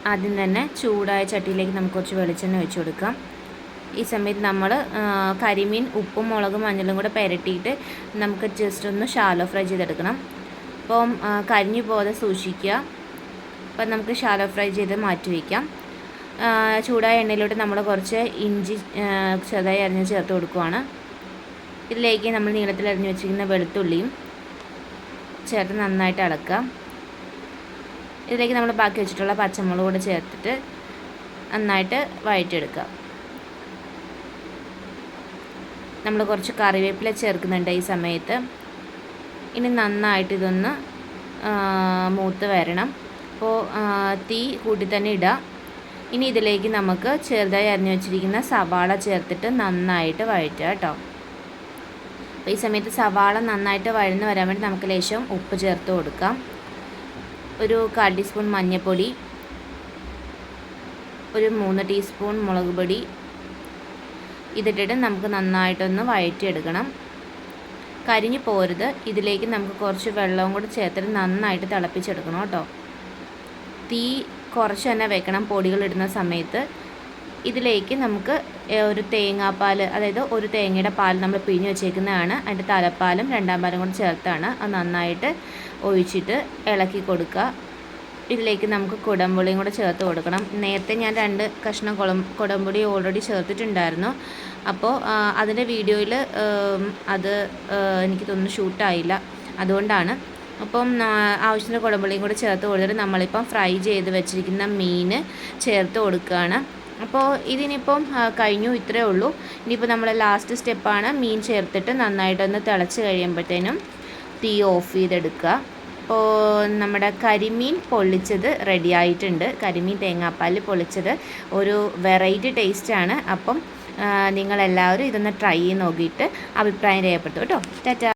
ആദ്യം തന്നെ ചൂടായ ചട്ടിയിലേക്ക് നമുക്ക് കുറച്ച് വെളിച്ചെണ്ണ ഒഴിച്ച് കൊടുക്കാം. ഈ സമയത്ത് നമ്മൾ കരിമീൻ ഉപ്പും മുളകും മഞ്ഞളും കൂടെ പുരട്ടിയിട്ട് നമുക്ക് ജസ്റ്റ് ഒന്ന് ഷാലോ ഫ്രൈ ചെയ്തെടുക്കണം. അപ്പം കരിഞ്ഞു പോകാതെ സൂക്ഷിക്കുക. അപ്പം നമുക്ക് ഷാലോ ഫ്രൈ ചെയ്ത് മാറ്റി വയ്ക്കാം. ചൂടായ എണ്ണയിലോട്ട് നമ്മൾ കുറച്ച് ഇഞ്ചി ചെറുതായി അരിഞ്ഞ് ചേർത്ത് കൊടുക്കുകയാണ്. ഇതിലേക്ക് നമ്മൾ നീളത്തിൽ അരിഞ്ഞ് വെച്ചിരിക്കുന്ന വെളുത്തുള്ളിയും ചേർത്ത് നന്നായിട്ട് ഇളക്കുക. ഇതിലേക്ക് നമ്മൾ ബാക്കി വെച്ചിട്ടുള്ള പച്ചമുളക് കൂടെ ചേർത്തിട്ട് നന്നായിട്ട് വഴറ്റിയെടുക്കുക. നമ്മൾ കുറച്ച് കറിവേപ്പില ചേർക്കുന്നുണ്ട് ഈ സമയത്ത്. ഇനി നന്നായിട്ട് ഇതൊന്ന് മൂത്ത് വരണം. അപ്പോൾ തീ കൂട്ടി തന്നെ ഇടുക. ഇനി ഇതിലേക്ക് നമുക്ക് ചെറുതായി അരിഞ്ഞു വെച്ചിരിക്കുന്ന സവാള ചേർത്തിട്ട് നന്നായിട്ട് വഴറ്റുക കേട്ടോ. അപ്പോൾ ഈ സമയത്ത് സവാള നന്നായിട്ട് വഴന്ന് വരാൻ വേണ്ടി നമുക്ക് ലേശം ഉപ്പ് ചേർത്ത് കൊടുക്കാം. ഒരു 1/4 ടീസ്പൂൺ മഞ്ഞൾപ്പൊടി, ഒരു 3 ടീസ്പൂൺ മുളക് പൊടി ഇതിട്ടിട്ട് നമുക്ക് നന്നായിട്ടൊന്ന് വഴറ്റിയെടുക്കണം. കരിഞ്ഞു പോരുത്. ഇതിലേക്ക് നമുക്ക് കുറച്ച് വെള്ളവും കൂടി ചേർത്തിട്ട് നന്നായിട്ട് തിളപ്പിച്ചെടുക്കണം കേട്ടോ. തീ കുറച്ച് തന്നെ വെക്കണം പൊടികൾ ഇടുന്ന സമയത്ത്. ഇതിലേക്ക് നമുക്ക് ഒരു തേങ്ങാപ്പാൽ, അതായത് ഒരു തേങ്ങയുടെ പാൽ നമ്മൾ പിഴിഞ്ഞ് വെച്ചേക്കുന്നതാണ്. അതിൻ്റെ തലപ്പാലും 2ാം പാലും കൂടി ചേർത്താണ്. അത് നന്നായിട്ട് ഒഴിച്ചിട്ട് ഇളക്കി കൊടുക്കുക. ഇതിലേക്ക് നമുക്ക് കുടംപുളിയും കൂടെ ചേർത്ത് കൊടുക്കണം. നേരത്തെ ഞാൻ 2 കഷ്ണം കുടംപുളി ഓൾറെഡി ചേർത്തിട്ടുണ്ടായിരുന്നു. അപ്പോൾ അതിൻ്റെ വീഡിയോയിൽ അത് എനിക്ക് തോന്നുന്നു ഷൂട്ടായില്ല, അതുകൊണ്ടാണ്. അപ്പം ആവശ്യത്തിന് കുടംപുളിയും കൂടെ ചേർത്ത് കൊടുത്തിട്ട് നമ്മളിപ്പം ഫ്രൈ ചെയ്ത് വെച്ചിരിക്കുന്ന മീൻ ചേർത്ത് കൊടുക്കുകയാണ്. അപ്പോൾ ഇതിനിപ്പം കഴിഞ്ഞു, ഇത്രയേ ഉള്ളൂ. ഇനിയിപ്പോൾ നമ്മൾ ലാസ്റ്റ് സ്റ്റെപ്പാണ് മീൻ ചേർത്തിട്ട് നന്നായിട്ടൊന്ന് തിളച്ച് കഴിയുമ്പോഴത്തേനും തീ ഓഫ് ചെയ്തെടുക്കുക. അപ്പോൾ നമ്മുടെ കരിമീൻ പൊള്ളിച്ചത് റെഡി ആയിട്ടുണ്ട്. കരിമീൻ തേങ്ങാപ്പാലിൽ പൊള്ളിച്ചത് ഒരു വെറൈറ്റി ടേസ്റ്റാണ്. അപ്പം നിങ്ങളെല്ലാവരും ഇതൊന്ന് ട്രൈ ചെയ്ത് നോക്കിയിട്ട് അഭിപ്രായം രേഖപ്പെടുത്തും കേട്ടോ. ടാറ്റാ.